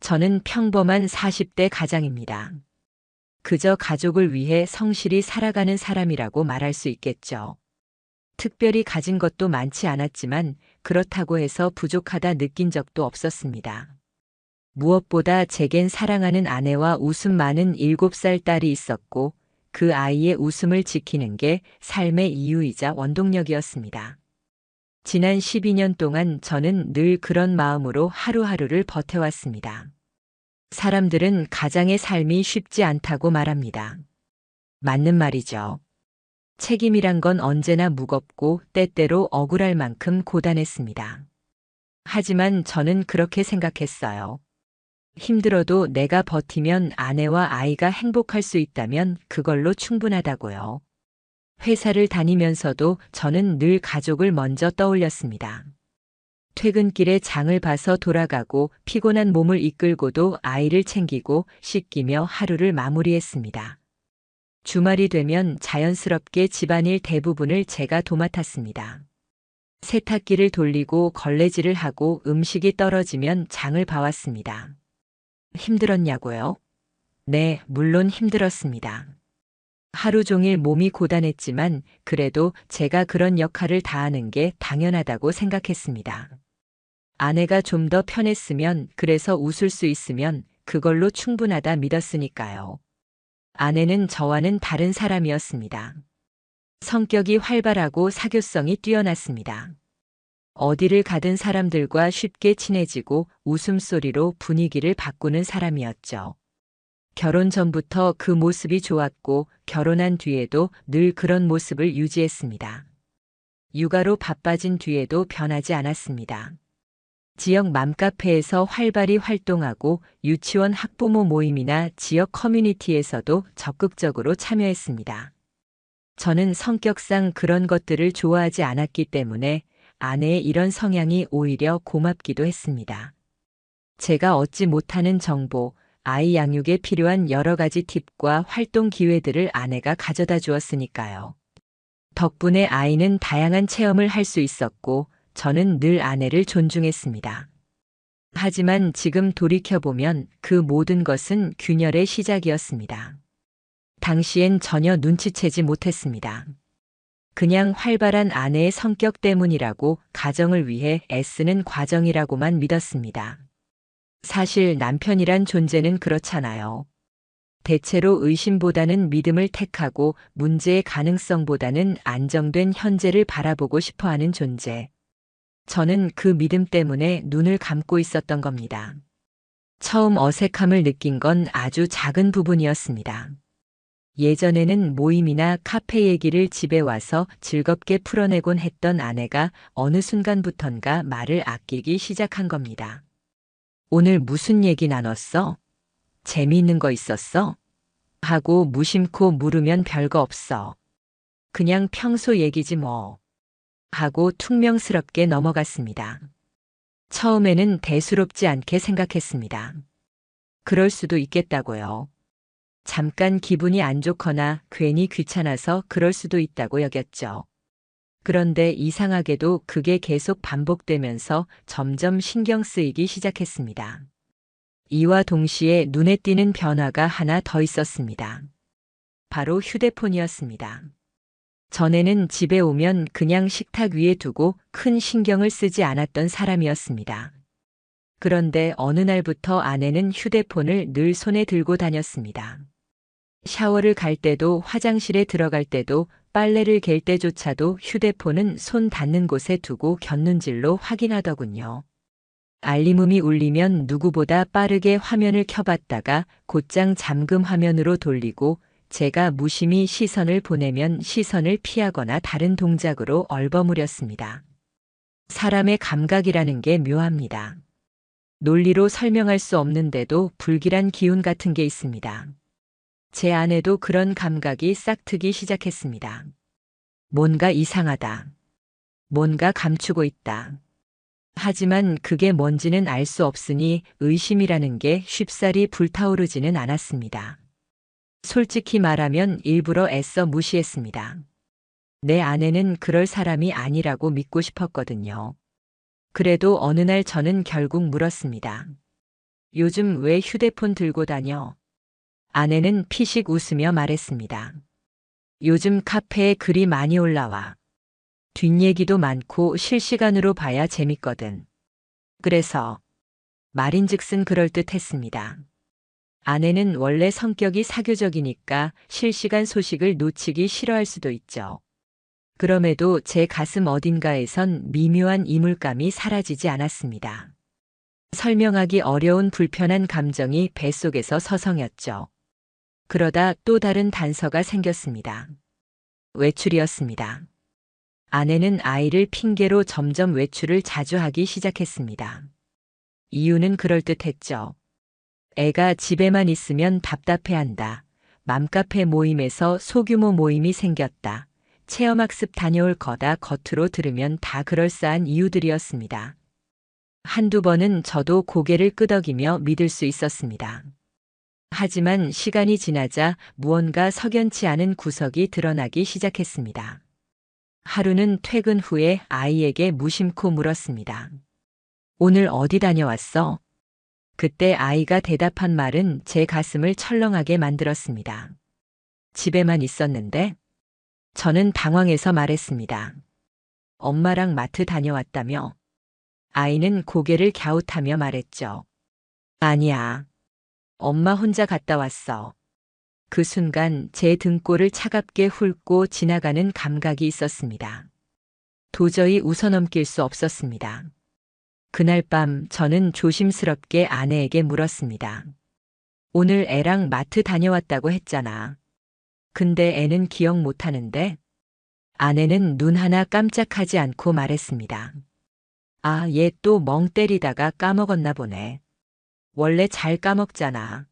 저는 평범한 40대 가장입니다. 그저 가족을 위해 성실히 살아가는 사람이라고 말할 수 있겠죠. 특별히 가진 것도 많지 않았지만 그렇다고 해서 부족하다 느낀 적도 없었습니다. 무엇보다 제겐 사랑하는 아내와 웃음 많은 7살 딸이 있었고 그 아이의 웃음을 지키는 게 삶의 이유이자 원동력이었습니다. 지난 12년 동안 저는 늘 그런 마음으로 하루하루를 버텨왔습니다. 사람들은 가장의 삶이 쉽지 않다고 말합니다. 맞는 말이죠. 책임이란 건 언제나 무겁고 때때로 억울할 만큼 고단했습니다. 하지만 저는 그렇게 생각했어요. 힘들어도 내가 버티면 아내와 아이가 행복할 수 있다면 그걸로 충분하다고요. 회사를 다니면서도 저는 늘 가족을 먼저 떠올렸습니다. 퇴근길에 장을 봐서 돌아가고 피곤한 몸을 이끌고도 아이를 챙기고 씻기며 하루를 마무리했습니다. 주말이 되면 자연스럽게 집안일 대부분을 제가 도맡았습니다. 세탁기를 돌리고 걸레질을 하고 음식이 떨어지면 장을 봐왔습니다. 힘들었냐고요? 네, 물론 힘들었습니다. 하루 종일 몸이 고단했지만 그래도 제가 그런 역할을 다하는 게 당연하다고 생각했습니다. 아내가 좀 더 편했으면, 그래서 웃을 수 있으면 그걸로 충분하다 믿었으니까요. 아내는 저와는 다른 사람이었습니다. 성격이 활발하고 사교성이 뛰어났습니다. 어디를 가든 사람들과 쉽게 친해지고 웃음소리로 분위기를 바꾸는 사람이었죠. 결혼 전부터 그 모습이 좋았고 결혼한 뒤에도 늘 그런 모습을 유지했습니다. 육아로 바빠진 뒤에도 변하지 않았습니다. 지역 맘카페에서 활발히 활동하고 유치원 학부모 모임이나 지역 커뮤니티에서도 적극적으로 참여했습니다. 저는 성격상 그런 것들을 좋아하지 않았기 때문에 아내의 이런 성향이 오히려 고맙기도 했습니다. 제가 얻지 못하는 정보, 아이 양육에 필요한 여러 가지 팁과 활동 기회들을 아내가 가져다 주었으니까요. 덕분에 아이는 다양한 체험을 할 수 있었고 저는 늘 아내를 존중했습니다. 하지만 지금 돌이켜보면 그 모든 것은 균열의 시작이었습니다. 당시엔 전혀 눈치채지 못했습니다. 그냥 활발한 아내의 성격 때문이라고, 가정을 위해 애쓰는 과정이라고만 믿었습니다. 사실 남편이란 존재는 그렇잖아요. 대체로 의심보다는 믿음을 택하고 문제의 가능성보다는 안정된 현재를 바라보고 싶어 하는 존재. 저는 그 믿음 때문에 눈을 감고 있었던 겁니다. 처음 어색함을 느낀 건 아주 작은 부분이었습니다. 예전에는 모임이나 카페 얘기를 집에 와서 즐겁게 풀어내곤 했던 아내가 어느 순간부턴가 말을 아끼기 시작한 겁니다. 오늘 무슨 얘기 나눴어? 재미있는 거 있었어? 하고 무심코 물으면 별거 없어. 그냥 평소 얘기지 뭐. 하고 퉁명스럽게 넘어갔습니다. 처음에는 대수롭지 않게 생각했습니다. 그럴 수도 있겠다고요. 잠깐 기분이 안 좋거나 괜히 귀찮아서 그럴 수도 있다고 여겼죠. 그런데 이상하게도 그게 계속 반복되면서 점점 신경 쓰이기 시작했습니다. 이와 동시에 눈에 띄는 변화가 하나 더 있었습니다. 바로 휴대폰이었습니다. 전에는 집에 오면 그냥 식탁 위에 두고 큰 신경을 쓰지 않았던 사람이었습니다. 그런데 어느 날부터 아내는 휴대폰을 늘 손에 들고 다녔습니다. 샤워를 갈 때도, 화장실에 들어갈 때도, 빨래를 갤 때조차도 휴대폰은 손 닿는 곳에 두고 곁눈질로 확인하더군요. 알림음이 울리면 누구보다 빠르게 화면을 켜봤다가 곧장 잠금 화면으로 돌리고, 제가 무심히 시선을 보내면 시선을 피하거나 다른 동작으로 얼버무렸습니다. 사람의 감각이라는 게 묘합니다. 논리로 설명할 수 없는데도 불길한 기운 같은 게 있습니다. 제 아내도 그런 감각이 싹트기 시작했습니다. 뭔가 이상하다. 뭔가 감추고 있다. 하지만 그게 뭔지는 알 수 없으니 의심이라는 게 쉽사리 불타오르지는 않았습니다. 솔직히 말하면 일부러 애써 무시했습니다. 내 아내는 그럴 사람이 아니라고 믿고 싶었거든요. 그래도 어느 날 저는 결국 물었습니다. 요즘 왜 휴대폰 들고 다녀? 아내는 피식 웃으며 말했습니다. 요즘 카페에 글이 많이 올라와. 뒷얘기도 많고 실시간으로 봐야 재밌거든. 그래서 말인즉슨 그럴듯했습니다. 아내는 원래 성격이 사교적이니까 실시간 소식을 놓치기 싫어할 수도 있죠. 그럼에도 제 가슴 어딘가에선 미묘한 이물감이 사라지지 않았습니다. 설명하기 어려운 불편한 감정이 뱃속에서 서성였죠. 그러다 또 다른 단서가 생겼습니다. 외출이었습니다. 아내는 아이를 핑계로 점점 외출을 자주 하기 시작했습니다. 이유는 그럴듯했죠. 애가 집에만 있으면 답답해한다. 맘카페 모임에서 소규모 모임이 생겼다. 체험학습 다녀올 거다. 겉으로 들으면 다 그럴싸한 이유들이었습니다. 한두 번은 저도 고개를 끄덕이며 믿을 수 있었습니다. 하지만 시간이 지나자 무언가 석연치 않은 구석이 드러나기 시작했습니다. 하루는 퇴근 후에 아이에게 무심코 물었습니다. 오늘 어디 다녀왔어? 그때 아이가 대답한 말은 제 가슴을 철렁하게 만들었습니다. 집에만 있었는데? 저는 당황해서 말했습니다. 엄마랑 마트 다녀왔다며? 아이는 고개를 갸웃하며 말했죠. 아니야. 엄마 혼자 갔다 왔어. 그 순간 제 등골을 차갑게 훑고 지나가는 감각이 있었습니다. 도저히 웃어넘길 수 없었습니다. 그날 밤 저는 조심스럽게 아내에게 물었습니다. 오늘 애랑 마트 다녀왔다고 했잖아. 근데 애는 기억 못하는데? 아내는 눈 하나 깜짝하지 않고 말했습니다. 아, 얘 또 멍 때리다가 까먹었나 보네. 원래 잘 까먹잖아.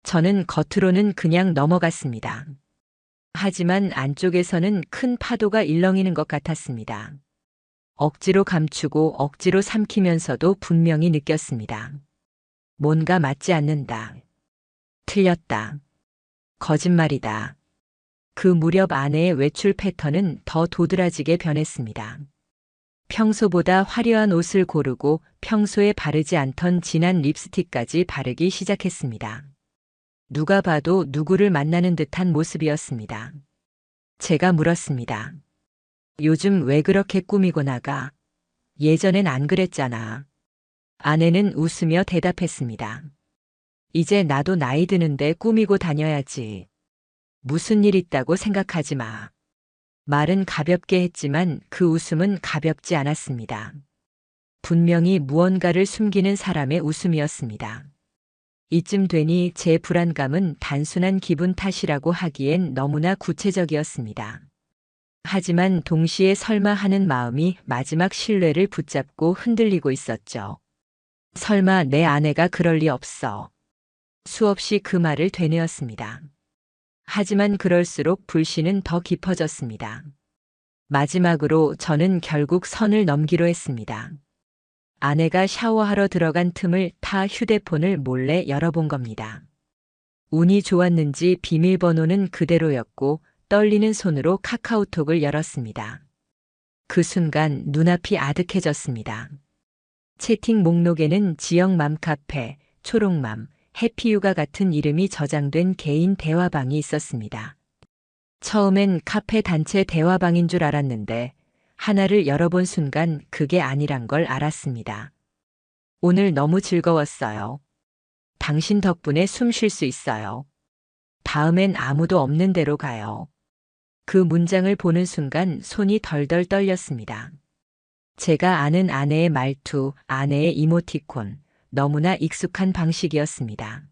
저는 겉으로는 그냥 넘어갔습니다. 하지만 안쪽에서는 큰 파도가 일렁이는 것 같았습니다. 억지로 감추고 억지로 삼키면서도 분명히 느꼈습니다. 뭔가 맞지 않는다. 틀렸다. 거짓말이다. 그 무렵 아내의 외출 패턴은 더 도드라지게 변했습니다. 평소보다 화려한 옷을 고르고 평소에 바르지 않던 진한 립스틱까지 바르기 시작했습니다. 누가 봐도 누구를 만나는 듯한 모습이었습니다. 제가 물었습니다. 요즘 왜 그렇게 꾸미고 나가? 예전엔 안 그랬잖아. 아내는 웃으며 대답했습니다. 이제 나도 나이 드는데 꾸미고 다녀야지. 무슨 일 있다고 생각하지 마. 말은 가볍게 했지만 그 웃음은 가볍지 않았습니다. 분명히 무언가를 숨기는 사람의 웃음이었습니다. 이쯤 되니 제 불안감은 단순한 기분 탓이라고 하기엔 너무나 구체적이었습니다. 하지만 동시에 설마 하는 마음이 마지막 신뢰를 붙잡고 흔들리고 있었죠. 설마 내 아내가 그럴 리 없어. 수없이 그 말을 되뇌었습니다. 하지만 그럴수록 불신은 더 깊어졌습니다. 마지막으로 저는 결국 선을 넘기로 했습니다. 아내가 샤워하러 들어간 틈을 타 휴대폰을 몰래 열어본 겁니다. 운이 좋았는지 비밀번호는 그대로였고 떨리는 손으로 카카오톡을 열었습니다. 그 순간 눈앞이 아득해졌습니다. 채팅 목록에는 지역 맘카페, 초록맘, 해피유가 같은 이름이 저장된 개인 대화방이 있었습니다. 처음엔 카페 단체 대화방인 줄 알았는데 하나를 열어본 순간 그게 아니란 걸 알았습니다. 오늘 너무 즐거웠어요. 당신 덕분에 숨 쉴 수 있어요. 다음엔 아무도 없는 데로 가요. 그 문장을 보는 순간 손이 덜덜 떨렸습니다. 제가 아는 아내의 말투, 아내의 이모티콘, 너무나 익숙한 방식이었습니다.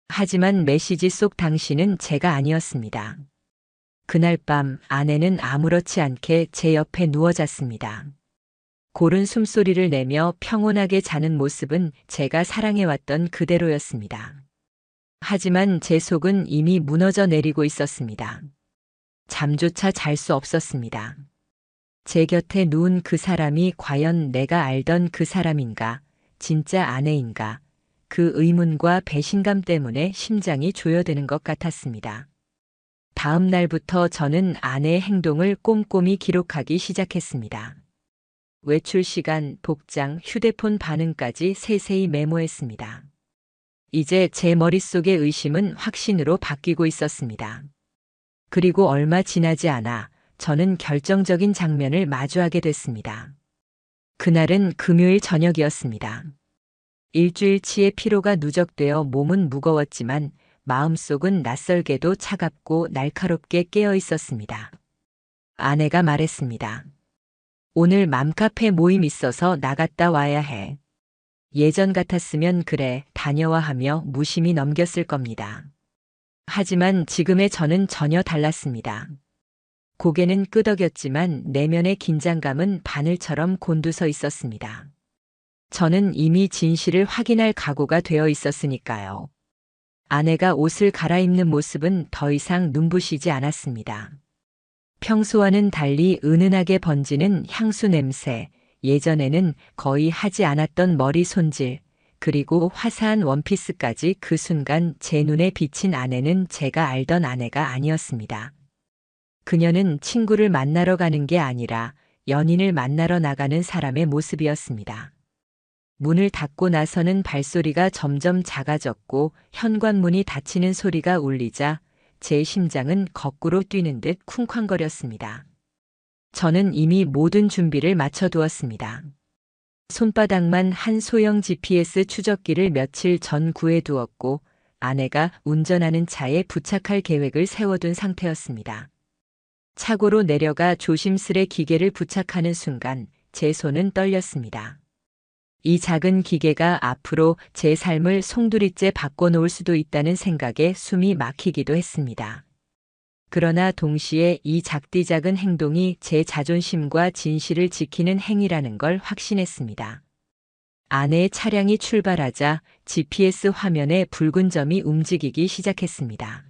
하지만 메시지 속 당신은 제가 아니었습니다. 그날 밤 아내는 아무렇지 않게 제 옆에 누워 잤습니다. 고른 숨소리를 내며 평온하게 자는 모습은 제가 사랑해왔던 그대로였습니다. 하지만 제 속은 이미 무너져 내리고 있었습니다. 잠조차 잘 수 없었습니다. 제 곁에 누운 그 사람이 과연 내가 알던 그 사람인가, 진짜 아내인가, 그 의문과 배신감 때문에 심장이 조여드는 것 같았습니다. 다음 날부터 저는 아내의 행동을 꼼꼼히 기록하기 시작했습니다. 외출 시간, 복장, 휴대폰 반응까지 세세히 메모했습니다. 이제 제 머릿속의 의심은 확신으로 바뀌고 있었습니다. 그리고 얼마 지나지 않아 저는 결정적인 장면을 마주하게 됐습니다. 그날은 금요일 저녁이었습니다. 일주일치의 피로가 누적되어 몸은 무거웠지만 마음속은 낯설게도 차갑고 날카롭게 깨어 있었습니다. 아내가 말했습니다. 오늘 맘카페 모임 있어서 나갔다 와야 해. 예전 같았으면 그래, 다녀와 하며 무심히 넘겼을 겁니다. 하지만 지금의 저는 전혀 달랐습니다. 고개는 끄덕였지만 내면의 긴장감은 바늘처럼 곤두서 있었습니다. 저는 이미 진실을 확인할 각오가 되어 있었으니까요. 아내가 옷을 갈아입는 모습은 더 이상 눈부시지 않았습니다. 평소와는 달리 은은하게 번지는 향수 냄새, 예전에는 거의 하지 않았던 머리 손질, 그리고 화사한 원피스까지 그 순간 제 눈에 비친 아내는 제가 알던 아내가 아니었습니다. 그녀는 친구를 만나러 가는 게 아니라 연인을 만나러 나가는 사람의 모습이었습니다. 문을 닫고 나서는 발소리가 점점 작아졌고 현관문이 닫히는 소리가 울리자 제 심장은 거꾸로 뛰는 듯 쿵쾅거렸습니다. 저는 이미 모든 준비를 마쳐두었습니다. 손바닥만 한 소형 GPS 추적기를 며칠 전 구해두었고 아내가 운전하는 차에 부착할 계획을 세워둔 상태였습니다. 차고로 내려가 조심스레 기계를 부착하는 순간 제 손은 떨렸습니다. 이 작은 기계가 앞으로 제 삶을 송두리째 바꿔놓을 수도 있다는 생각에 숨이 막히기도 했습니다. 그러나 동시에 이 작디작은 행동이 제 자존심과 진실을 지키는 행위라는 걸 확신했습니다. 아내의 차량이 출발하자 GPS 화면에 붉은 점이 움직이기 시작했습니다.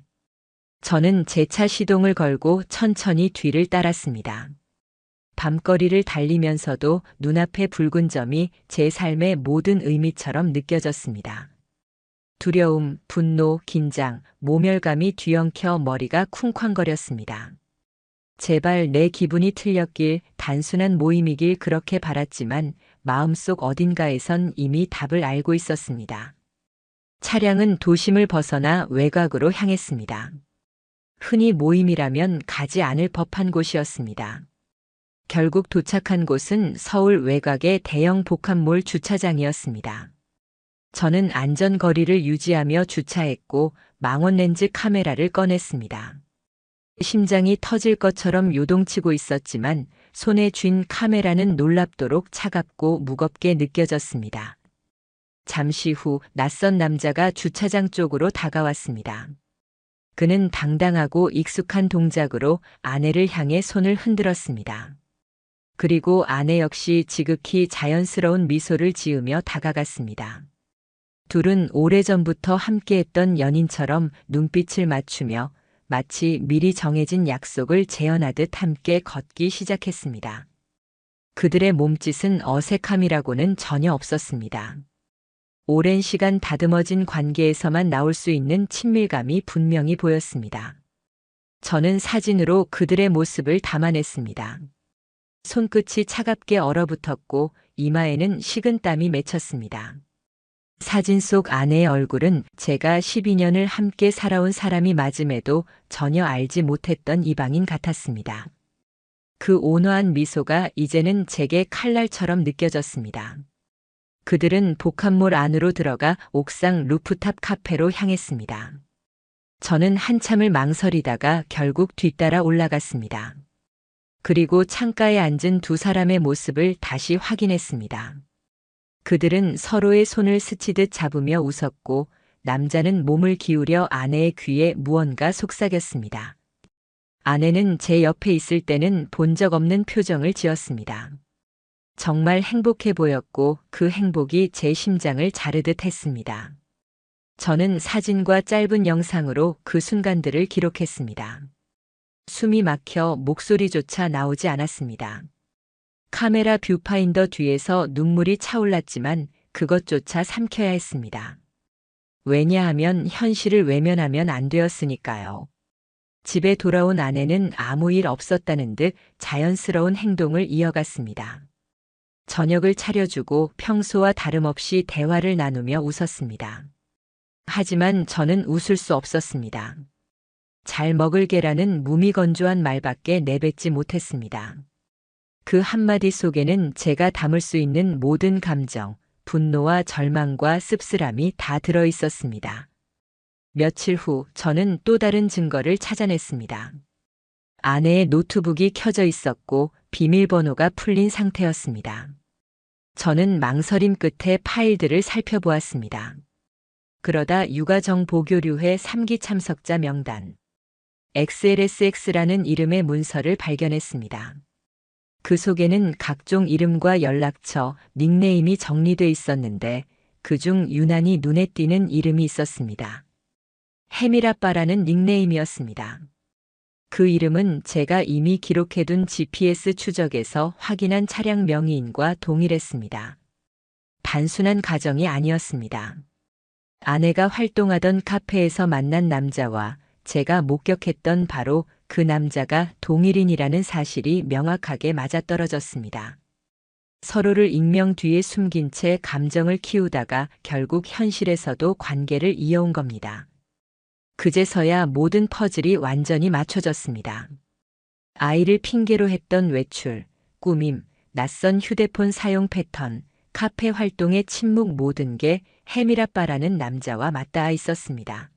저는 제 차 시동을 걸고 천천히 뒤를 따랐습니다. 밤거리를 달리면서도 눈앞의 붉은 점이 제 삶의 모든 의미처럼 느껴졌습니다. 두려움, 분노, 긴장, 모멸감이 뒤엉켜 머리가 쿵쾅거렸습니다. 제발 내 기분이 틀렸길, 단순한 모임이길 그렇게 바랐지만 마음속 어딘가에선 이미 답을 알고 있었습니다. 차량은 도심을 벗어나 외곽으로 향했습니다. 흔히 모임이라면 가지 않을 법한 곳이었습니다. 결국 도착한 곳은 서울 외곽의 대형 복합몰 주차장이었습니다. 저는 안전거리를 유지하며 주차했고 망원렌즈 카메라를 꺼냈습니다. 심장이 터질 것처럼 요동치고 있었지만 손에 쥔 카메라는 놀랍도록 차갑고 무겁게 느껴졌습니다. 잠시 후 낯선 남자가 주차장 쪽으로 다가왔습니다. 그는 당당하고 익숙한 동작으로 아내를 향해 손을 흔들었습니다. 그리고 아내 역시 지극히 자연스러운 미소를 지으며 다가갔습니다. 둘은 오래전부터 함께했던 연인처럼 눈빛을 맞추며 마치 미리 정해진 약속을 재현하듯 함께 걷기 시작했습니다. 그들의 몸짓은 어색함이라고는 전혀 없었습니다. 오랜 시간 다듬어진 관계에서만 나올 수 있는 친밀감이 분명히 보였습니다. 저는 사진으로 그들의 모습을 담아냈습니다. 손끝이 차갑게 얼어붙었고 이마에는 식은 땀이 맺혔습니다. 사진 속 아내의 얼굴은 제가 12년을 함께 살아온 사람이 맞음에도 전혀 알지 못했던 이방인 같았습니다. 그 온화한 미소가 이제는 제게 칼날처럼 느껴졌습니다. 그들은 복합몰 안으로 들어가 옥상 루프탑 카페로 향했습니다. 저는 한참을 망설이다가 결국 뒤따라 올라갔습니다. 그리고 창가에 앉은 두 사람의 모습을 다시 확인했습니다. 그들은 서로의 손을 스치듯 잡으며 웃었고 남자는 몸을 기울여 아내의 귀에 무언가 속삭였습니다. 아내는 제 옆에 있을 때는 본 적 없는 표정을 지었습니다. 정말 행복해 보였고 그 행복이 제 심장을 자르듯 했습니다. 저는 사진과 짧은 영상으로 그 순간들을 기록했습니다. 숨이 막혀 목소리조차 나오지 않았습니다. 카메라 뷰파인더 뒤에서 눈물이 차올랐지만 그것조차 삼켜야 했습니다. 왜냐하면 현실을 외면하면 안 되었으니까요. 집에 돌아온 아내는 아무 일 없었다는 듯 자연스러운 행동을 이어갔습니다. 저녁을 차려주고 평소와 다름없이 대화를 나누며 웃었습니다. 하지만 저는 웃을 수 없었습니다. 잘 먹을 게라는 무미건조한 말밖에 내뱉지 못했습니다. 그 한마디 속에는 제가 담을 수 있는 모든 감정, 분노와 절망과 씁쓸함이 다 들어 있었습니다. 며칠 후 저는 또 다른 증거를 찾아냈습니다. 아내의 노트북이 켜져 있었고 비밀번호가 풀린 상태였습니다. 저는 망설임 끝에 파일들을 살펴보았습니다. 그러다 육아정보교류회 3기 참석자 명단, XLSX라는 이름의 문서를 발견했습니다. 그 속에는 각종 이름과 연락처, 닉네임이 정리돼 있었는데 그중 유난히 눈에 띄는 이름이 있었습니다. 해밀아빠라는 닉네임이었습니다. 그 이름은 제가 이미 기록해둔 GPS 추적에서 확인한 차량 명의인과 동일했습니다. 단순한 가정이 아니었습니다. 아내가 활동하던 카페에서 만난 남자와 제가 목격했던 바로 그 남자가 동일인이라는 사실이 명확하게 맞아떨어졌습니다. 서로를 익명 뒤에 숨긴 채 감정을 키우다가 결국 현실에서도 관계를 이어온 겁니다. 그제서야 모든 퍼즐이 완전히 맞춰졌습니다. 아이를 핑계로 했던 외출, 꾸밈, 낯선 휴대폰 사용 패턴, 카페 활동의 침묵 모든 게 해밀아빠라는 남자와 맞닿아 있었습니다.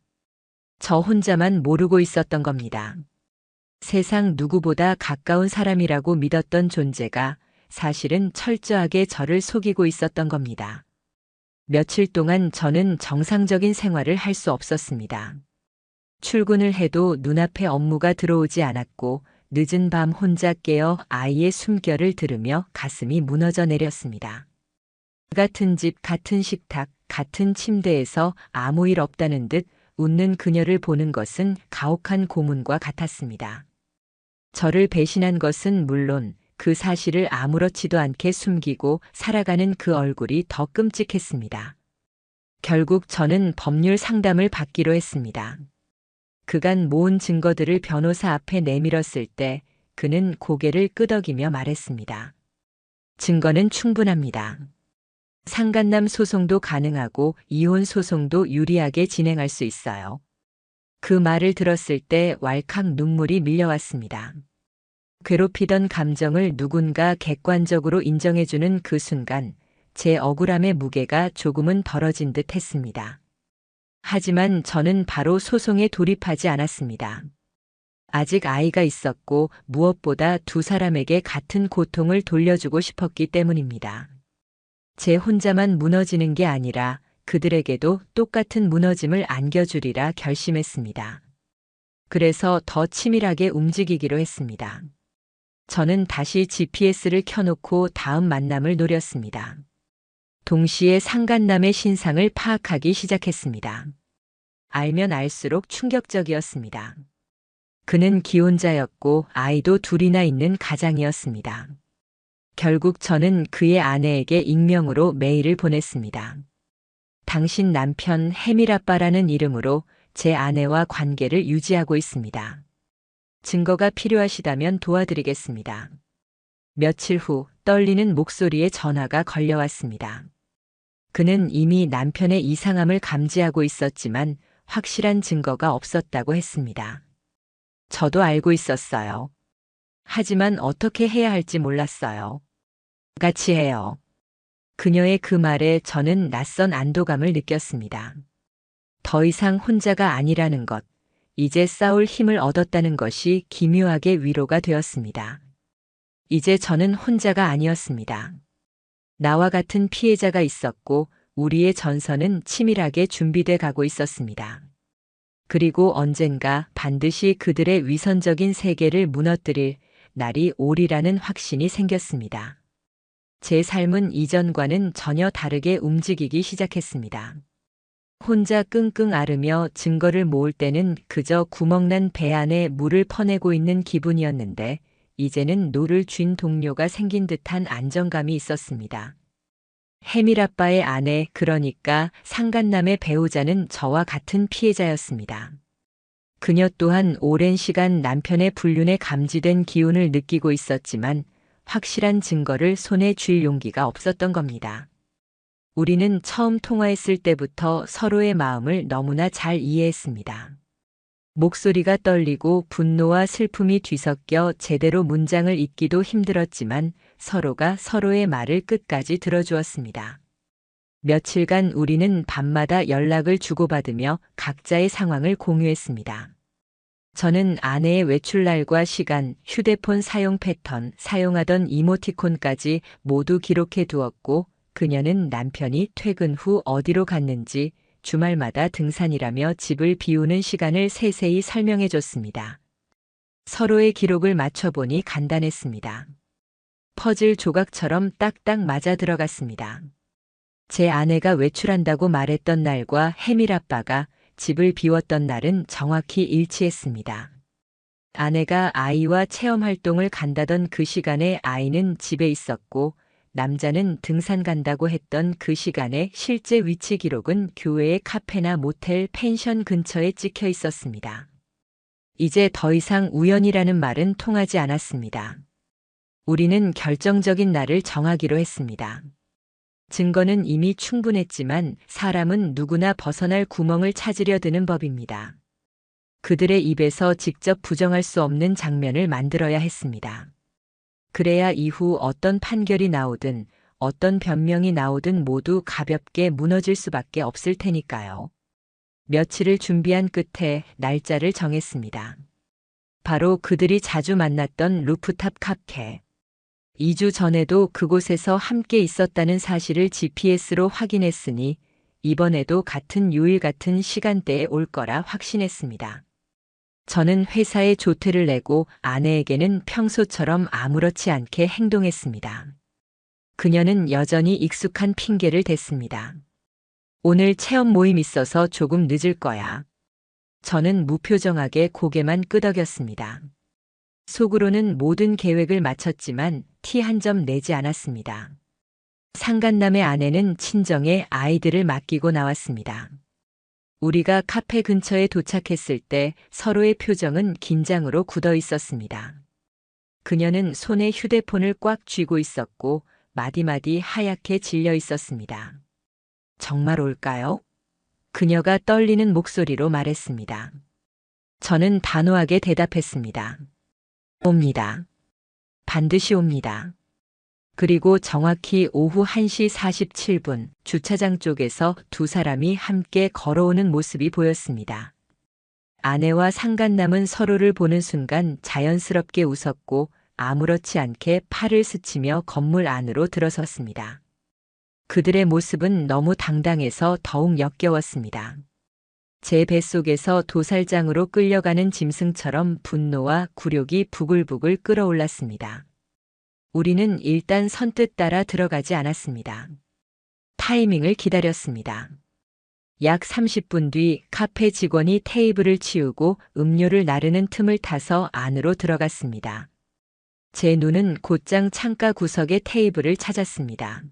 저 혼자만 모르고 있었던 겁니다. 세상 누구보다 가까운 사람이라고 믿었던 존재가 사실은 철저하게 저를 속이고 있었던 겁니다. 며칠 동안 저는 정상적인 생활을 할 수 없었습니다. 출근을 해도 눈앞에 업무가 들어오지 않았고 늦은 밤 혼자 깨어 아이의 숨결을 들으며 가슴이 무너져 내렸습니다. 같은 집, 같은 식탁, 같은 침대에서 아무 일 없다는 듯 웃는 그녀를 보는 것은 가혹한 고문과 같았습니다. 저를 배신한 것은 물론 그 사실을 아무렇지도 않게 숨기고 살아가는 그 얼굴이 더 끔찍했습니다. 결국 저는 법률 상담을 받기로 했습니다. 그간 모은 증거들을 변호사 앞에 내밀었을 때 그는 고개를 끄덕이며 말했습니다. 증거는 충분합니다. 상간남 소송도 가능하고 이혼 소송도 유리하게 진행할 수 있어요. 그 말을 들었을 때 왈칵 눈물이 밀려왔습니다. 괴롭히던 감정을 누군가 객관적으로 인정해주는 그 순간 제 억울함의 무게가 조금은 덜어진 듯 했습니다. 하지만 저는 바로 소송에 돌입하지 않았습니다. 아직 아이가 있었고 무엇보다 두 사람에게 같은 고통을 돌려주고 싶었기 때문입니다. 제 혼자만 무너지는 게 아니라 그들에게도 똑같은 무너짐을 안겨주리라 결심했습니다. 그래서 더 치밀하게 움직이기로 했습니다. 저는 다시 GPS를 켜놓고 다음 만남을 노렸습니다. 동시에 상간남의 신상을 파악하기 시작했습니다. 알면 알수록 충격적이었습니다. 그는 기혼자였고 아이도 둘이나 있는 가장이었습니다. 결국 저는 그의 아내에게 익명으로 메일을 보냈습니다. 당신 남편 해밀아빠라는 이름으로 제 아내와 관계를 유지하고 있습니다. 증거가 필요하시다면 도와드리겠습니다. 며칠 후 떨리는 목소리에 전화가 걸려왔습니다. 그는 이미 남편의 이상함을 감지하고 있었지만 확실한 증거가 없었다고 했습니다. 저도 알고 있었어요. 하지만 어떻게 해야 할지 몰랐어요. 같이 해요. 그녀의 그 말에 저는 낯선 안도감을 느꼈습니다. 더 이상 혼자가 아니라는 것, 이제 싸울 힘을 얻었다는 것이 기묘하게 위로가 되었습니다. 이제 저는 혼자가 아니었습니다. 나와 같은 피해자가 있었고 우리의 전선은 치밀하게 준비돼 가고 있었습니다. 그리고 언젠가 반드시 그들의 위선적인 세계를 무너뜨릴 날이 오리라는 확신이 생겼습니다. 제 삶은 이전과는 전혀 다르게 움직이기 시작했습니다. 혼자 끙끙 앓으며 증거를 모을 때는 그저 구멍난 배 안에 물을 퍼내고 있는 기분이었는데 이제는 노를 쥔 동료가 생긴 듯한 안정감이 있었습니다. 해밀아빠의 아내, 그러니까 상간남의 배우자는 저와 같은 피해자였습니다. 그녀 또한 오랜 시간 남편의 불륜에 감지된 기운을 느끼고 있었지만 확실한 증거를 손에 쥘 용기가 없었던 겁니다. 우리는 처음 통화했을 때부터 서로의 마음을 너무나 잘 이해했습니다. 목소리가 떨리고 분노와 슬픔이 뒤섞여 제대로 문장을 잇기도 힘들었지만 서로가 서로의 말을 끝까지 들어주었습니다. 며칠간 우리는 밤마다 연락을 주고받으며 각자의 상황을 공유했습니다. 저는 아내의 외출 날과 시간, 휴대폰 사용 패턴, 사용하던 이모티콘까지 모두 기록해 두었고, 그녀는 남편이 퇴근 후 어디로 갔는지, 주말마다 등산이라며 집을 비우는 시간을 세세히 설명해 줬습니다. 서로의 기록을 맞춰보니 간단했습니다. 퍼즐 조각처럼 딱딱 맞아 들어갔습니다. 제 아내가 외출한다고 말했던 날과 혜밀 아빠가 집을 비웠던 날은 정확히 일치했습니다. 아내가 아이와 체험 활동을 간다던 그 시간에 아이는 집에 있었고, 남자는 등산 간다고 했던 그 시간에 실제 위치 기록은 교외의 카페나 모텔, 펜션 근처에 찍혀 있었습니다. 이제 더 이상 우연이라는 말은 통하지 않았습니다. 우리는 결정적인 날을 정하기로 했습니다. 증거는 이미 충분했지만 사람은 누구나 벗어날 구멍을 찾으려 드는 법입니다. 그들의 입에서 직접 부정할 수 없는 장면을 만들어야 했습니다. 그래야 이후 어떤 판결이 나오든 어떤 변명이 나오든 모두 가볍게 무너질 수밖에 없을 테니까요. 며칠을 준비한 끝에 날짜를 정했습니다. 바로 그들이 자주 만났던 루프탑 카페. 2주 전에도 그곳에서 함께 있었다는 사실을 GPS로 확인했으니 이번에도 같은 요일 같은 시간대에 올 거라 확신했습니다. 저는 회사에 조퇴를 내고 아내에게는 평소처럼 아무렇지 않게 행동했습니다. 그녀는 여전히 익숙한 핑계를 댔습니다. 오늘 체험 모임 있어서 조금 늦을 거야. 저는 무표정하게 고개만 끄덕였습니다. 속으로는 모든 계획을 마쳤지만 티 한 점 내지 않았습니다. 상간남의 아내는 친정에 아이들을 맡기고 나왔습니다. 우리가 카페 근처에 도착했을 때 서로의 표정은 긴장으로 굳어 있었습니다. 그녀는 손에 휴대폰을 꽉 쥐고 있었고 마디마디 하얗게 질려 있었습니다. 정말 올까요? 그녀가 떨리는 목소리로 말했습니다. 저는 단호하게 대답했습니다. 옵니다. 반드시 옵니다. 그리고 정확히 오후 1시 47분 주차장 쪽에서 두 사람이 함께 걸어오는 모습이 보였습니다. 아내와 상간남은 서로를 보는 순간 자연스럽게 웃었고 아무렇지 않게 팔을 스치며 건물 안으로 들어섰습니다. 그들의 모습은 너무 당당해서 더욱 역겨웠습니다. 제 뱃속에서 도살장으로 끌려가는 짐승처럼 분노와 굴욕이 부글부글 끓어올랐습니다. 우리는 일단 선뜻 따라 들어가지 않았습니다. 타이밍을 기다렸습니다. 약 30분 뒤 카페 직원이 테이블을 치우고 음료를 나르는 틈을 타서 안으로 들어갔습니다. 제 눈은 곧장 창가 구석의 테이블을 찾았습니다.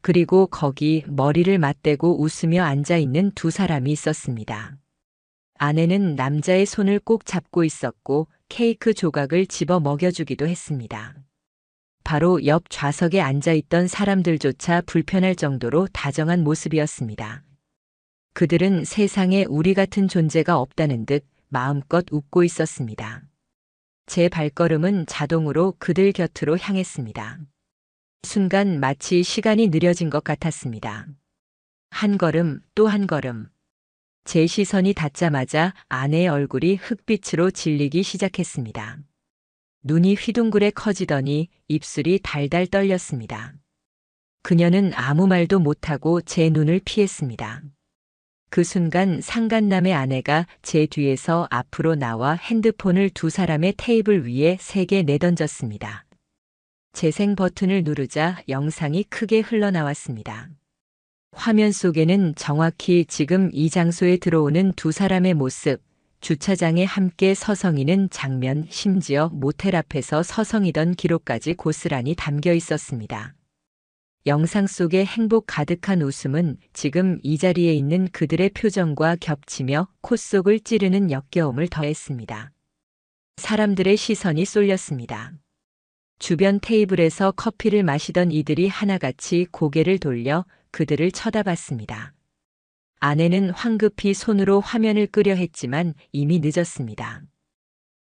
그리고 거기 머리를 맞대고 웃으며 앉아있는 두 사람이 있었습니다. 아내는 남자의 손을 꼭 잡고 있었고 케이크 조각을 집어 먹여주기도 했습니다. 바로 옆 좌석에 앉아있던 사람들조차 불편할 정도로 다정한 모습이었습니다. 그들은 세상에 우리 같은 존재가 없다는 듯 마음껏 웃고 있었습니다. 제 발걸음은 자동으로 그들 곁으로 향했습니다. 순간 마치 시간이 느려진 것 같았습니다. 한 걸음 또 한 걸음. 제 시선이 닿자마자 아내의 얼굴이 흑빛으로 질리기 시작했습니다. 눈이 휘둥그레 커지더니 입술이 달달 떨렸습니다. 그녀는 아무 말도 못하고 제 눈을 피했습니다. 그 순간 상간남의 아내가 제 뒤에서 앞으로 나와 핸드폰을 두 사람의 테이블 위에 3개 내던졌습니다. 재생 버튼을 누르자 영상이 크게 흘러나왔습니다. 화면 속에는 정확히 지금 이 장소에 들어오는 두 사람의 모습, 주차장에 함께 서성이는 장면, 심지어 모텔 앞에서 서성이던 기록까지 고스란히 담겨 있었습니다. 영상 속의 행복 가득한 웃음은 지금 이 자리에 있는 그들의 표정과 겹치며 콧속을 찌르는 역겨움을 더했습니다. 사람들의 시선이 쏠렸습니다. 주변 테이블에서 커피를 마시던 이들이 하나같이 고개를 돌려 그들을 쳐다봤습니다. 아내는 황급히 손으로 화면을 끄려 했지만 이미 늦었습니다.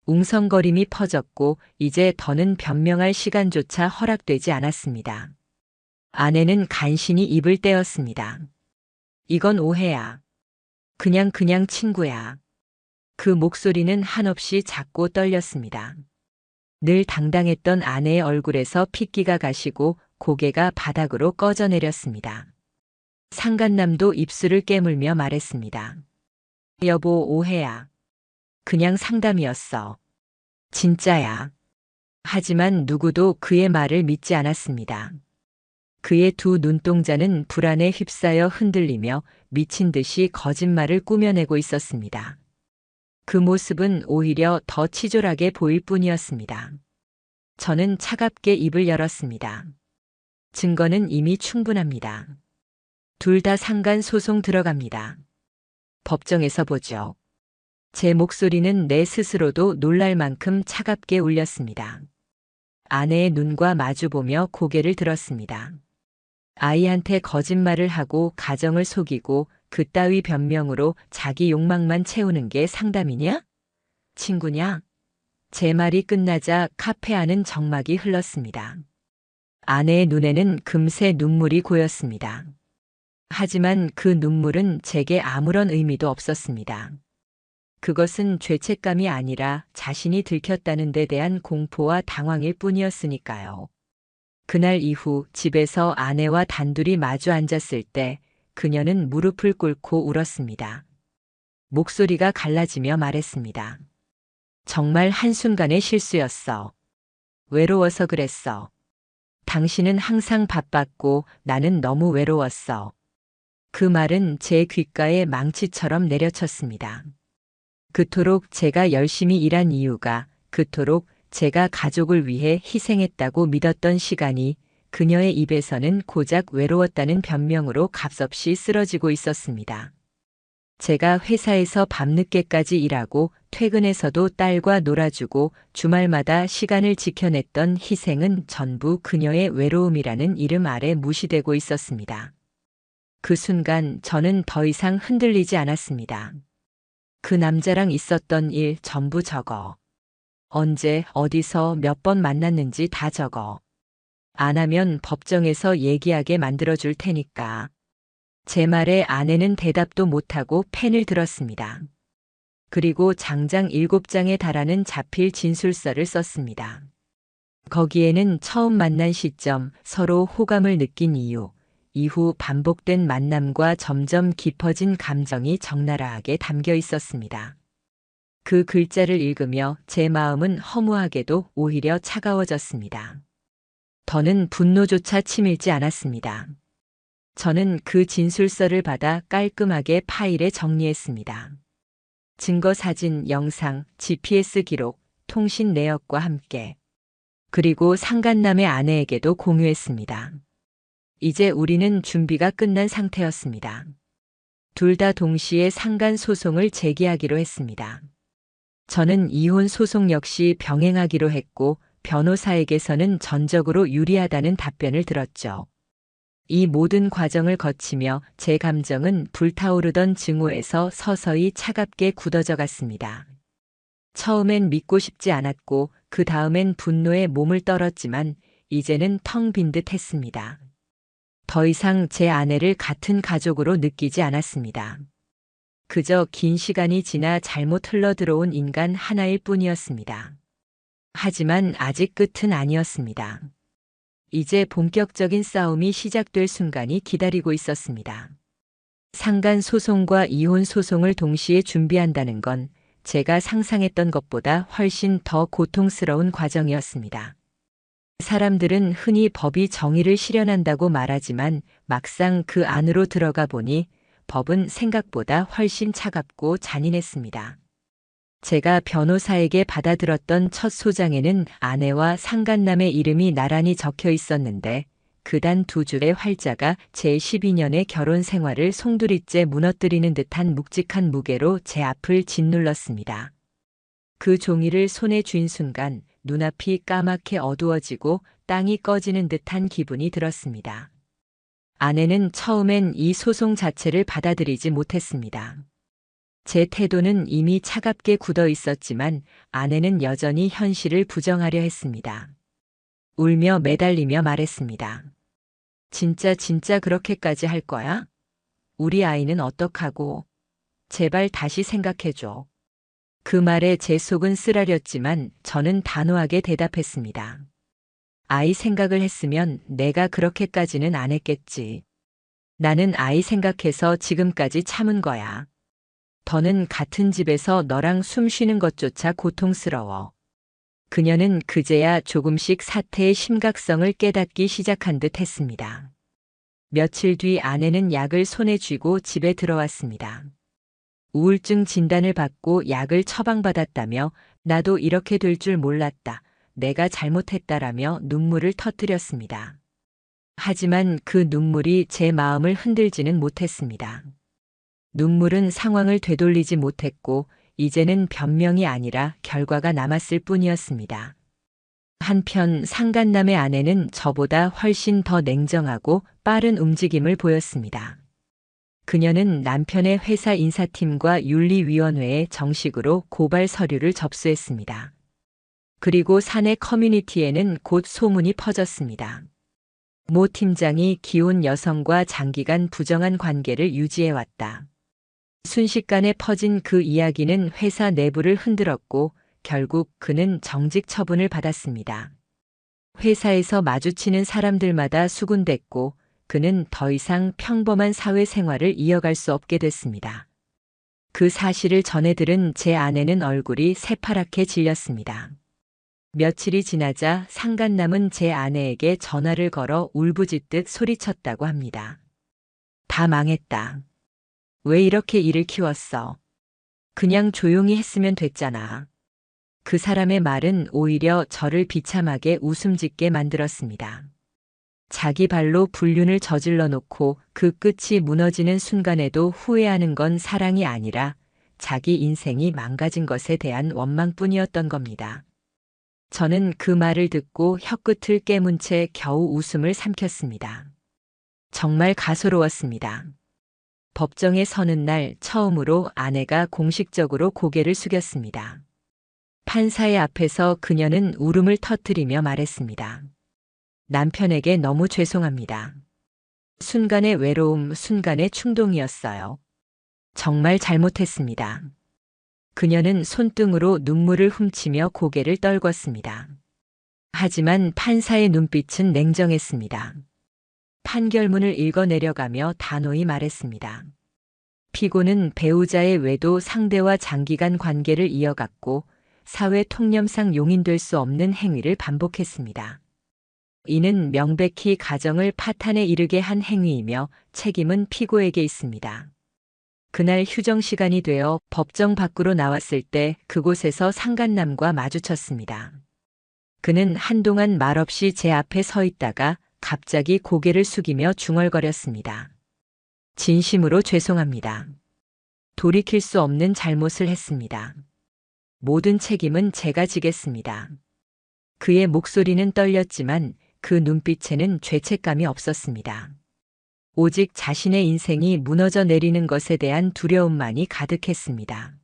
웅성거림이 퍼졌고 이제 더는 변명할 시간조차 허락되지 않았습니다. 아내는 간신히 입을 떼었습니다. 이건 오해야. 그냥 친구야. 그 목소리는 한없이 작고 떨렸습니다. 늘 당당했던 아내의 얼굴에서 핏기가 가시고 고개가 바닥으로 꺼져내렸습니다. 상간남도 입술을 깨물며 말했습니다. 여보, 오해야. 그냥 상담이었어. 진짜야. 하지만 누구도 그의 말을 믿지 않았습니다. 그의 두 눈동자는 불안에 휩싸여 흔들리며 미친 듯이 거짓말을 꾸며내고 있었습니다. 그 모습은 오히려 더 치졸하게 보일 뿐이었습니다. 저는 차갑게 입을 열었습니다. 증거는 이미 충분합니다. 둘 다 상간 소송 들어갑니다. 법정에서 보죠. 제 목소리는 내 스스로도 놀랄 만큼 차갑게 울렸습니다. 아내의 눈과 마주보며 고개를 들었습니다. 아이한테 거짓말을 하고 가정을 속이고 그따위 변명으로 자기 욕망만 채우는 게 상담이냐? 친구냐? 제 말이 끝나자 카페 안은 정막이 흘렀습니다. 아내의 눈에는 금세 눈물이 고였습니다. 하지만 그 눈물은 제게 아무런 의미도 없었습니다. 그것은 죄책감이 아니라 자신이 들켰다는 데 대한 공포와 당황일 뿐이었으니까요. 그날 이후 집에서 아내와 단둘이 마주 앉았을 때 그녀는 무릎을 꿇고 울었습니다. 목소리가 갈라지며 말했습니다. 정말 한순간의 실수였어. 외로워서 그랬어. 당신은 항상 바빴고 나는 너무 외로웠어. 그 말은 제 귓가에 망치처럼 내려쳤습니다. 그토록 제가 열심히 일한 이유가, 그토록 제가 가족을 위해 희생했다고 믿었던 시간이 그녀의 입에서는 고작 외로웠다는 변명으로 값없이 쓰러지고 있었습니다. 제가 회사에서 밤늦게까지 일하고 퇴근해서도 딸과 놀아주고 주말마다 시간을 지켜냈던 희생은 전부 그녀의 외로움이라는 이름 아래 무시되고 있었습니다. 그 순간 저는 더 이상 흔들리지 않았습니다. 그 남자랑 있었던 일 전부 적어. 언제, 어디서 몇 번 만났는지 다 적어. 안 하면 법정에서 얘기하게 만들어줄 테니까. 제 말에 아내는 대답도 못하고 펜을 들었습니다. 그리고 장장 7장에 달하는 자필 진술서를 썼습니다. 거기에는 처음 만난 시점, 서로 호감을 느낀 이유, 이후 반복된 만남과 점점 깊어진 감정이 적나라하게 담겨 있었습니다. 그 글자를 읽으며 제 마음은 허무하게도 오히려 차가워졌습니다. 더는 분노조차 치밀지 않았습니다. 저는 그 진술서를 받아 깔끔하게 파일에 정리했습니다. 증거 사진, 영상, GPS 기록, 통신 내역과 함께. 그리고 상간남의 아내에게도 공유했습니다. 이제 우리는 준비가 끝난 상태였습니다. 둘 다 동시에 상간 소송을 제기하기로 했습니다. 저는 이혼 소송 역시 병행하기로 했고 변호사에게서는 전적으로 유리하다는 답변을 들었죠. 이 모든 과정을 거치며 제 감정은 불타오르던 증오에서 서서히 차갑게 굳어져 갔습니다. 처음엔 믿고 싶지 않았고 그 다음엔 분노에 몸을 떨었지만 이제는 텅 빈 듯 했습니다. 더 이상 제 아내를 같은 가족으로 느끼지 않았습니다. 그저 긴 시간이 지나 잘못 흘러들어온 인간 하나일 뿐이었습니다. 하지만 아직 끝은 아니었습니다. 이제 본격적인 싸움이 시작될 순간이 기다리고 있었습니다. 상간 소송과 이혼 소송을 동시에 준비한다는 건 제가 상상했던 것보다 훨씬 더 고통스러운 과정이었습니다. 사람들은 흔히 법이 정의를 실현한다고 말하지만 막상 그 안으로 들어가 보니 법은 생각보다 훨씬 차갑고 잔인했습니다. 제가 변호사에게 받아들었던 첫 소장에는 아내와 상간남의 이름이 나란히 적혀 있었는데 그 단 두 줄의 활자가 제 12년의 결혼 생활을 송두리째 무너뜨리는 듯한 묵직한 무게로 제 앞을 짓눌렀습니다. 그 종이를 손에 쥔 순간 눈앞이 까맣게 어두워지고 땅이 꺼지는 듯한 기분이 들었습니다. 아내는 처음엔 이 소송 자체를 받아들이지 못했습니다. 제 태도는 이미 차갑게 굳어 있었지만 아내는 여전히 현실을 부정하려 했습니다. 울며 매달리며 말했습니다. 진짜 그렇게까지 할 거야? 우리 아이는 어떡하고? 제발 다시 생각해줘. 그 말에 제 속은 쓰라렸지만 저는 단호하게 대답했습니다. 아이 생각을 했으면 내가 그렇게까지는 안 했겠지. 나는 아이 생각해서 지금까지 참은 거야. 더는 같은 집에서 너랑 숨 쉬는 것조차 고통스러워. 그녀는 그제야 조금씩 사태의 심각성을 깨닫기 시작한 듯 했습니다. 며칠 뒤 아내는 약을 손에 쥐고 집에 들어왔습니다. 우울증 진단을 받고 약을 처방받았다며 나도 이렇게 될 줄 몰랐다. 내가 잘못했다라며 눈물을 터뜨렸습니다. 하지만 그 눈물이 제 마음을 흔들지는 못했습니다. 눈물은 상황을 되돌리지 못했고 이제는 변명이 아니라 결과가 남았을 뿐이었습니다. 한편 상간남의 아내는 저보다 훨씬 더 냉정하고 빠른 움직임을 보였습니다. 그녀는 남편의 회사 인사팀과 윤리위원회에 정식으로 고발 서류를 접수했습니다. 그리고 사내 커뮤니티에는 곧 소문이 퍼졌습니다. 모 팀장이 기혼 여성과 장기간 부정한 관계를 유지해왔다. 순식간에 퍼진 그 이야기는 회사 내부를 흔들었고 결국 그는 정직 처분을 받았습니다. 회사에서 마주치는 사람들마다 수군댔고 그는 더 이상 평범한 사회생활을 이어갈 수 없게 됐습니다. 그 사실을 전해 들은 제 아내는 얼굴이 새파랗게 질렸습니다. 며칠이 지나자 상간남은 제 아내에게 전화를 걸어 울부짖듯 소리쳤다고 합니다. 다 망했다. 왜 이렇게 일을 키웠어? 그냥 조용히 했으면 됐잖아. 그 사람의 말은 오히려 저를 비참하게 웃음 짓게 만들었습니다. 자기 발로 불륜을 저질러 놓고 그 끝이 무너지는 순간에도 후회하는 건 사랑이 아니라 자기 인생이 망가진 것에 대한 원망뿐이었던 겁니다. 저는 그 말을 듣고 혀끝을 깨문 채 겨우 웃음을 삼켰습니다. 정말 가소로웠습니다. 법정에 서는 날 처음으로 아내가 공식적으로 고개를 숙였습니다. 판사의 앞에서 그녀는 울음을 터뜨리며 말했습니다. 남편에게 너무 죄송합니다. 순간의 외로움, 순간의 충동이었어요. 정말 잘못했습니다. 그녀는 손등으로 눈물을 훔치며 고개를 떨궜습니다. 하지만 판사의 눈빛은 냉정했습니다. 판결문을 읽어 내려가며 단호히 말했습니다. 피고는 배우자의 외도 상대와 장기간 관계를 이어갔고 사회 통념상 용인될 수 없는 행위를 반복했습니다. 이는 명백히 가정을 파탄에 이르게 한 행위이며 책임은 피고에게 있습니다. 그날 휴정 시간이 되어 법정 밖으로 나왔을 때 그곳에서 상간남과 마주쳤습니다. 그는 한동안 말없이 제 앞에 서 있다가 갑자기 고개를 숙이며 중얼거렸습니다. 진심으로 죄송합니다. 돌이킬 수 없는 잘못을 했습니다. 모든 책임은 제가 지겠습니다. 그의 목소리는 떨렸지만 그 눈빛에는 죄책감이 없었습니다. 오직 자신의 인생이 무너져 내리는 것에 대한 두려움만이 가득했습니다.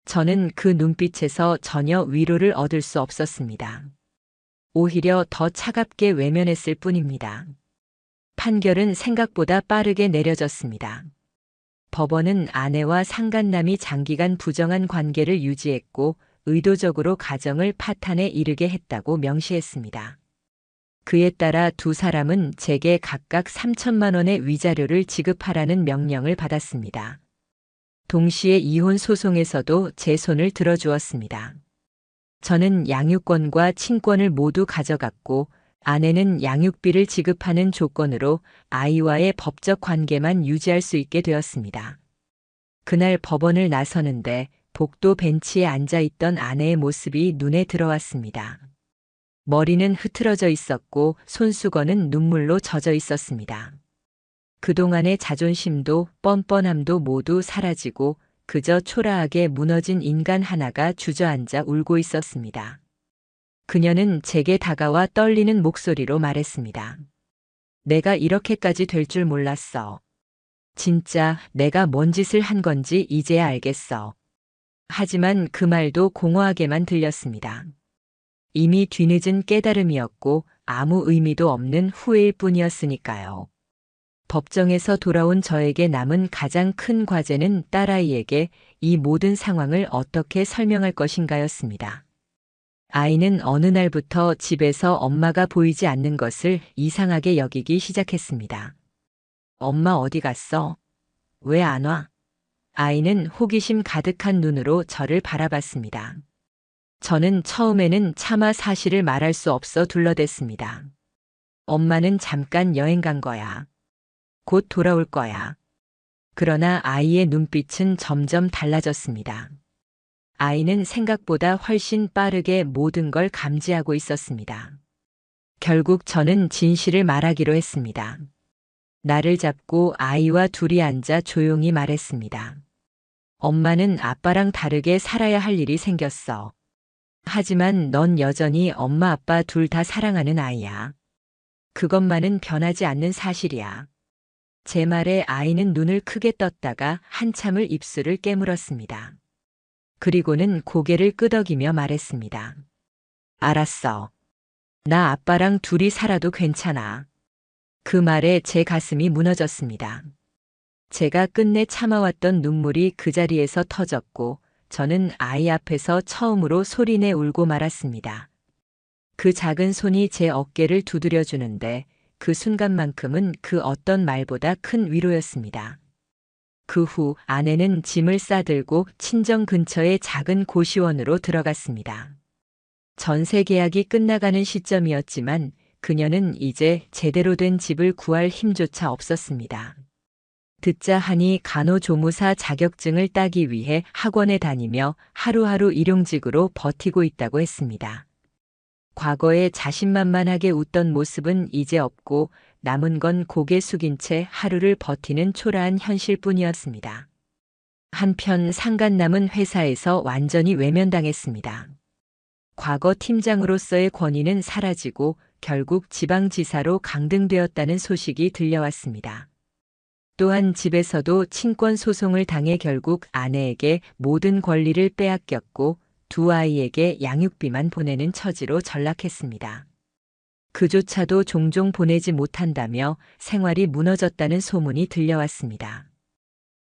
저는 그 눈빛에서 전혀 위로를 얻을 수 없었습니다. 오히려 더 차갑게 외면했을 뿐입니다. 판결은 생각보다 빠르게 내려졌습니다. 법원은 아내와 상간남이 장기간 부정한 관계를 유지했고 의도적으로 가정을 파탄에 이르게 했다고 명시했습니다. 그에 따라 두 사람은 제게 각각 3천만 원의 위자료를 지급하라는 명령을 받았습니다. 동시에 이혼 소송에서도 제 손을 들어주었습니다. 저는 양육권과 친권을 모두 가져갔고 아내는 양육비를 지급하는 조건으로 아이와의 법적 관계만 유지할 수 있게 되었습니다. 그날 법원을 나서는데 복도 벤치에 앉아 있던 아내의 모습이 눈에 들어왔습니다. 머리는 흐트러져 있었고 손수건은 눈물로 젖어 있었습니다. 그동안의 자존심도 뻔뻔함도 모두 사라지고 그저 초라하게 무너진 인간 하나가 주저앉아 울고 있었습니다. 그녀는 제게 다가와 떨리는 목소리로 말했습니다. 내가 이렇게까지 될 줄 몰랐어. 진짜 내가 뭔 짓을 한 건지 이제야 알겠어. 하지만 그 말도 공허하게만 들렸습니다. 이미 뒤늦은 깨달음이었고 아무 의미도 없는 후회일 뿐이었으니까요. 법정에서 돌아온 저에게 남은 가장 큰 과제는 딸아이에게 이 모든 상황을 어떻게 설명할 것인가였습니다. 아이는 어느 날부터 집에서 엄마가 보이지 않는 것을 이상하게 여기기 시작했습니다. 엄마 어디 갔어? 왜 안 와? 아이는 호기심 가득한 눈으로 저를 바라봤습니다. 저는 처음에는 차마 사실을 말할 수 없어 둘러댔습니다. 엄마는 잠깐 여행 간 거야. 곧 돌아올 거야. 그러나 아이의 눈빛은 점점 달라졌습니다. 아이는 생각보다 훨씬 빠르게 모든 걸 감지하고 있었습니다. 결국 저는 진실을 말하기로 했습니다. 나를 잡고 아이와 둘이 앉아 조용히 말했습니다. 엄마는 아빠랑 다르게 살아야 할 일이 생겼어. 하지만 넌 여전히 엄마 아빠 둘 다 사랑하는 아이야. 그것만은 변하지 않는 사실이야. 제 말에 아이는 눈을 크게 떴다가 한참을 입술을 깨물었습니다. 그리고는 고개를 끄덕이며 말했습니다. 알았어. 나 아빠랑 둘이 살아도 괜찮아. 그 말에 제 가슴이 무너졌습니다. 제가 끝내 참아왔던 눈물이 그 자리에서 터졌고 저는 아이 앞에서 처음으로 소리내 울고 말았습니다. 그 작은 손이 제 어깨를 두드려 주는데 그 순간만큼은 그 어떤 말보다 큰 위로였습니다. 그 후 아내는 짐을 싸들고 친정 근처의 작은 고시원으로 들어갔습니다. 전세 계약이 끝나가는 시점이었지만 그녀는 이제 제대로 된 집을 구할 힘조차 없었습니다. 듣자 하니 간호조무사 자격증을 따기 위해 학원에 다니며 하루하루 일용직으로 버티고 있다고 했습니다. 과거에 자신만만하게 웃던 모습은 이제 없고 남은 건 고개 숙인 채 하루를 버티는 초라한 현실뿐이었습니다. 한편 상간 남은 회사에서 완전히 외면당했습니다. 과거 팀장으로서의 권위는 사라지고 결국 지방지사로 강등되었다는 소식이 들려왔습니다. 또한 집에서도 친권 소송을 당해 결국 아내에게 모든 권리를 빼앗겼고 두 아이에게 양육비만 보내는 처지로 전락했습니다. 그조차도 종종 보내지 못한다며 생활이 무너졌다는 소문이 들려왔습니다.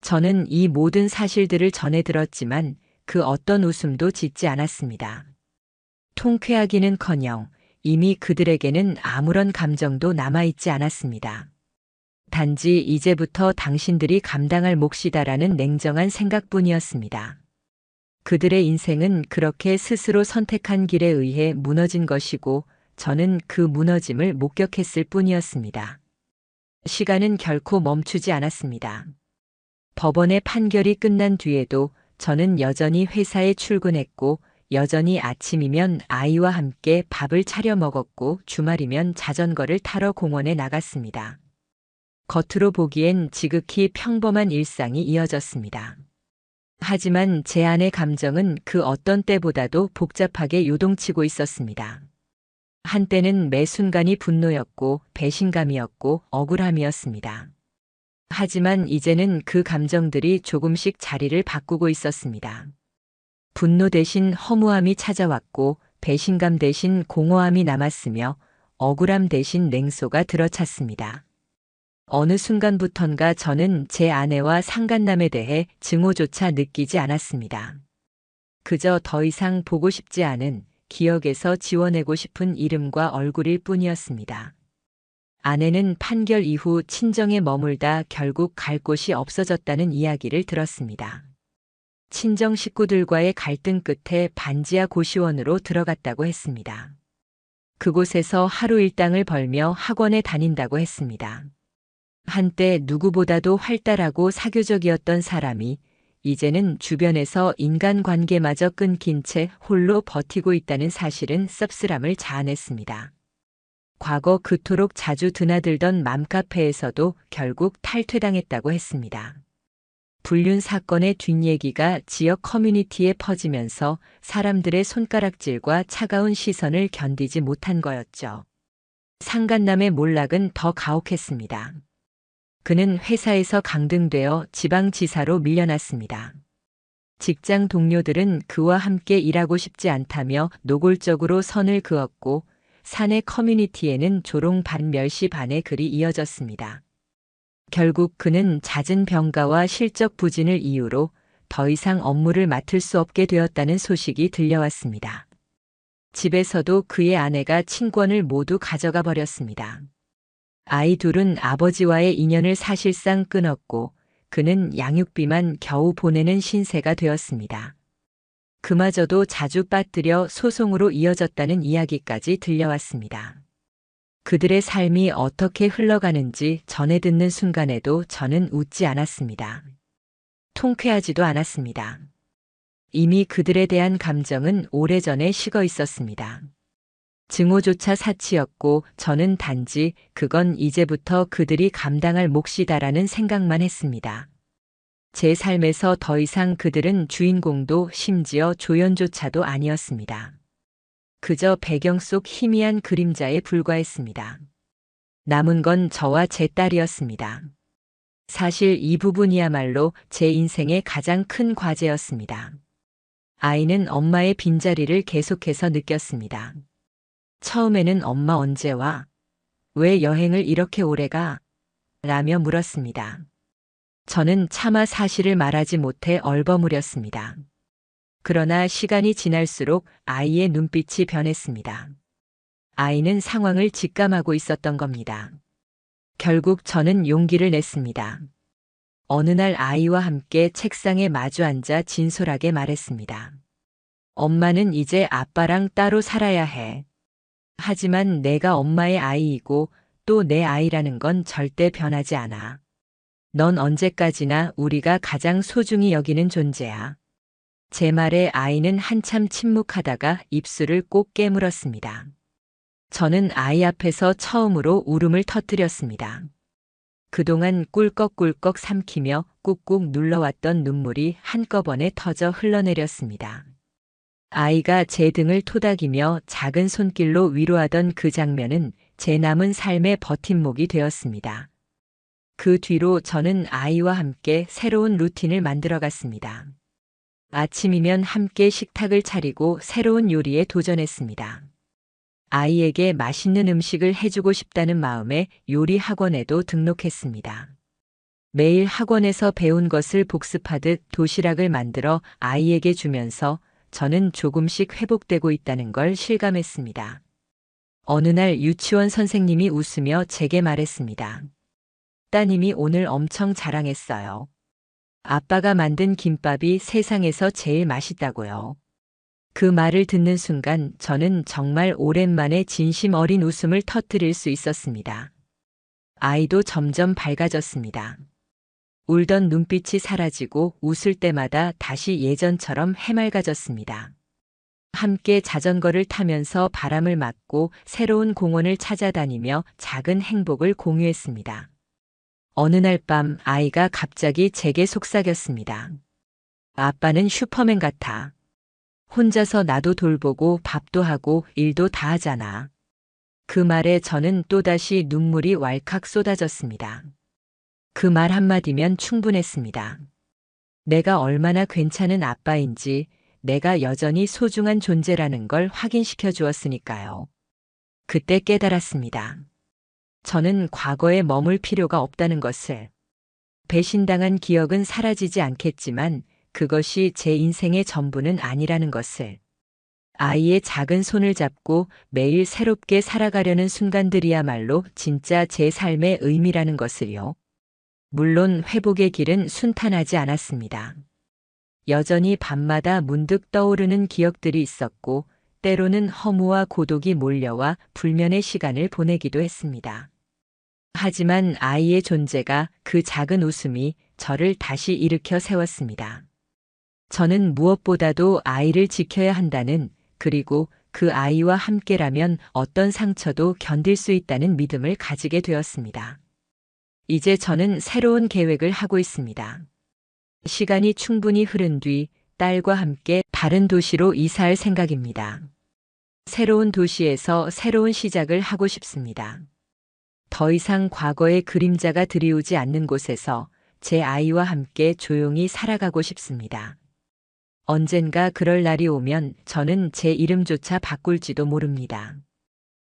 저는 이 모든 사실들을 전해 들었지만 그 어떤 웃음도 짓지 않았습니다. 통쾌하기는커녕 이미 그들에게는 아무런 감정도 남아있지 않았습니다. 단지 이제부터 당신들이 감당할 몫이다라는 냉정한 생각뿐이었습니다. 그들의 인생은 그렇게 스스로 선택한 길에 의해 무너진 것이고 저는 그 무너짐을 목격했을 뿐이었습니다. 시간은 결코 멈추지 않았습니다. 법원의 판결이 끝난 뒤에도 저는 여전히 회사에 출근했고 여전히 아침이면 아이와 함께 밥을 차려 먹었고 주말이면 자전거를 타러 공원에 나갔습니다. 겉으로 보기엔 지극히 평범한 일상이 이어졌습니다. 하지만 제 안의 감정은 그 어떤 때보다도 복잡하게 요동치고 있었습니다. 한때는 매 순간이 분노였고 배신감이었고 억울함이었습니다. 하지만 이제는 그 감정들이 조금씩 자리를 바꾸고 있었습니다. 분노 대신 허무함이 찾아왔고 배신감 대신 공허함이 남았으며 억울함 대신 냉소가 들어찼습니다. 어느 순간부턴가 저는 제 아내와 상간남에 대해 증오조차 느끼지 않았습니다. 그저 더 이상 보고 싶지 않은 기억에서 지워내고 싶은 이름과 얼굴일 뿐이었습니다. 아내는 판결 이후 친정에 머물다 결국 갈 곳이 없어졌다는 이야기를 들었습니다. 친정 식구들과의 갈등 끝에 반지하 고시원으로 들어갔다고 했습니다. 그곳에서 하루 일당을 벌며 학원에 다닌다고 했습니다. 한때 누구보다도 활달하고 사교적이었던 사람이 이제는 주변에서 인간관계마저 끊긴 채 홀로 버티고 있다는 사실은 씁쓸함을 자아냈습니다. 과거 그토록 자주 드나들던 맘카페에서도 결국 탈퇴당했다고 했습니다. 불륜 사건의 뒷얘기가 지역 커뮤니티에 퍼지면서 사람들의 손가락질과 차가운 시선을 견디지 못한 거였죠. 상간남의 몰락은 더 가혹했습니다. 그는 회사에서 강등되어 지방지사로 밀려났습니다. 직장 동료들은 그와 함께 일하고 싶지 않다며 노골적으로 선을 그었고 사내 커뮤니티에는 조롱 반 멸시 반의 글이 이어졌습니다. 결국 그는 잦은 병가와 실적 부진을 이유로 더 이상 업무를 맡을 수 없게 되었다는 소식이 들려왔습니다. 집에서도 그의 아내가 친권을 모두 가져가 버렸습니다. 아이 둘은 아버지와의 인연을 사실상 끊었고 그는 양육비만 겨우 보내는 신세가 되었습니다. 그마저도 자주 빠뜨려 소송으로 이어졌다는 이야기까지 들려왔습니다. 그들의 삶이 어떻게 흘러가는지 전해 듣는 순간에도 저는 웃지 않았습니다. 통쾌하지도 않았습니다. 이미 그들에 대한 감정은 오래전에 식어 있었습니다. 증오조차 사치였고 저는 단지 그건 이제부터 그들이 감당할 몫이다라는 생각만 했습니다. 제 삶에서 더 이상 그들은 주인공도 심지어 조연조차도 아니었습니다. 그저 배경 속 희미한 그림자에 불과했습니다. 남은 건 저와 제 딸이었습니다. 사실 이 부분이야말로 제 인생의 가장 큰 과제였습니다. 아이는 엄마의 빈자리를 계속해서 느꼈습니다. 처음에는 엄마 언제 와? 왜 여행을 이렇게 오래 가? 라며 물었습니다. 저는 차마 사실을 말하지 못해 얼버무렸습니다. 그러나 시간이 지날수록 아이의 눈빛이 변했습니다. 아이는 상황을 직감하고 있었던 겁니다. 결국 저는 용기를 냈습니다. 어느 날 아이와 함께 책상에 마주 앉아 진솔하게 말했습니다. 엄마는 이제 아빠랑 따로 살아야 해. 하지만 내가 엄마의 아이이고 또 내 아이라는 건 절대 변하지 않아. 넌 언제까지나 우리가 가장 소중히 여기는 존재야. 제 말에 아이는 한참 침묵하다가 입술을 꼭 깨물었습니다. 저는 아이 앞에서 처음으로 울음을 터뜨렸습니다. 그동안 꿀꺽꿀꺽 삼키며 꾹꾹 눌러왔던 눈물이 한꺼번에 터져 흘러내렸습니다. 아이가 제 등을 토닥이며 작은 손길로 위로하던 그 장면은 제 남은 삶의 버팀목이 되었습니다. 그 뒤로 저는 아이와 함께 새로운 루틴을 만들어갔습니다. 아침이면 함께 식탁을 차리고 새로운 요리에 도전했습니다. 아이에게 맛있는 음식을 해주고 싶다는 마음에 요리 학원에도 등록했습니다. 매일 학원에서 배운 것을 복습하듯 도시락을 만들어 아이에게 주면서 저는 조금씩 회복되고 있다는 걸 실감했습니다. 어느 날 유치원 선생님이 웃으며 제게 말했습니다. 따님이 오늘 엄청 자랑했어요. 아빠가 만든 김밥이 세상에서 제일 맛있다고요. 그 말을 듣는 순간 저는 정말 오랜만에 진심 어린 웃음을 터뜨릴 수 있었습니다. 아이도 점점 밝아졌습니다. 울던 눈빛이 사라지고 웃을 때마다 다시 예전처럼 해맑아졌습니다. 함께 자전거를 타면서 바람을 맞고 새로운 공원을 찾아다니며 작은 행복을 공유했습니다. 어느 날 밤 아이가 갑자기 제게 속삭였습니다. 아빠는 슈퍼맨 같아. 혼자서 나도 돌보고 밥도 하고 일도 다 하잖아. 그 말에 저는 또다시 눈물이 왈칵 쏟아졌습니다. 그 말 한마디면 충분했습니다. 내가 얼마나 괜찮은 아빠인지, 내가 여전히 소중한 존재라는 걸 확인시켜 주었으니까요. 그때 깨달았습니다. 저는 과거에 머물 필요가 없다는 것을. 배신당한 기억은 사라지지 않겠지만 그것이 제 인생의 전부는 아니라는 것을. 아이의 작은 손을 잡고 매일 새롭게 살아가려는 순간들이야말로 진짜 제 삶의 의미라는 것을요. 물론 회복의 길은 순탄하지 않았습니다. 여전히 밤마다 문득 떠오르는 기억들이 있었고 때로는 허무와 고독이 몰려와 불면의 시간을 보내기도 했습니다. 하지만 아이의 존재가, 그 작은 웃음이 저를 다시 일으켜 세웠습니다. 저는 무엇보다도 아이를 지켜야 한다는, 그리고 그 아이와 함께라면 어떤 상처도 견딜 수 있다는 믿음을 가지게 되었습니다. 이제 저는 새로운 계획을 하고 있습니다. 시간이 충분히 흐른 뒤 딸과 함께 다른 도시로 이사할 생각입니다. 새로운 도시에서 새로운 시작을 하고 싶습니다. 더 이상 과거의 그림자가 드리우지 않는 곳에서 제 아이와 함께 조용히 살아가고 싶습니다. 언젠가 그럴 날이 오면 저는 제 이름조차 바꿀지도 모릅니다.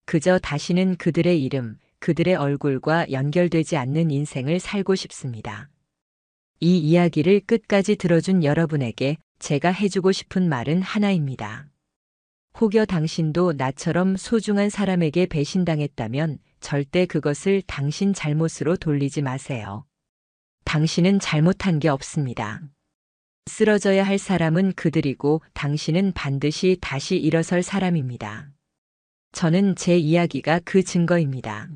그저 다시는 그들의 이름, 그들의 얼굴과 연결되지 않는 인생을 살고 싶습니다. 이 이야기를 끝까지 들어준 여러분에게 제가 해주고 싶은 말은 하나입니다. 혹여 당신도 나처럼 소중한 사람에게 배신당했다면 절대 그것을 당신 잘못으로 돌리지 마세요. 당신은 잘못한 게 없습니다. 쓰러져야 할 사람은 그들이고 당신은 반드시 다시 일어설 사람입니다. 저는 제 이야기가 그 증거입니다.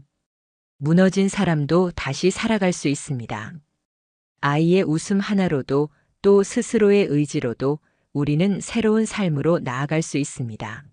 무너진 사람도 다시 살아갈 수 있습니다. 아이의 웃음 하나로도 또 스스로의 의지로도 우리는 새로운 삶으로 나아갈 수 있습니다.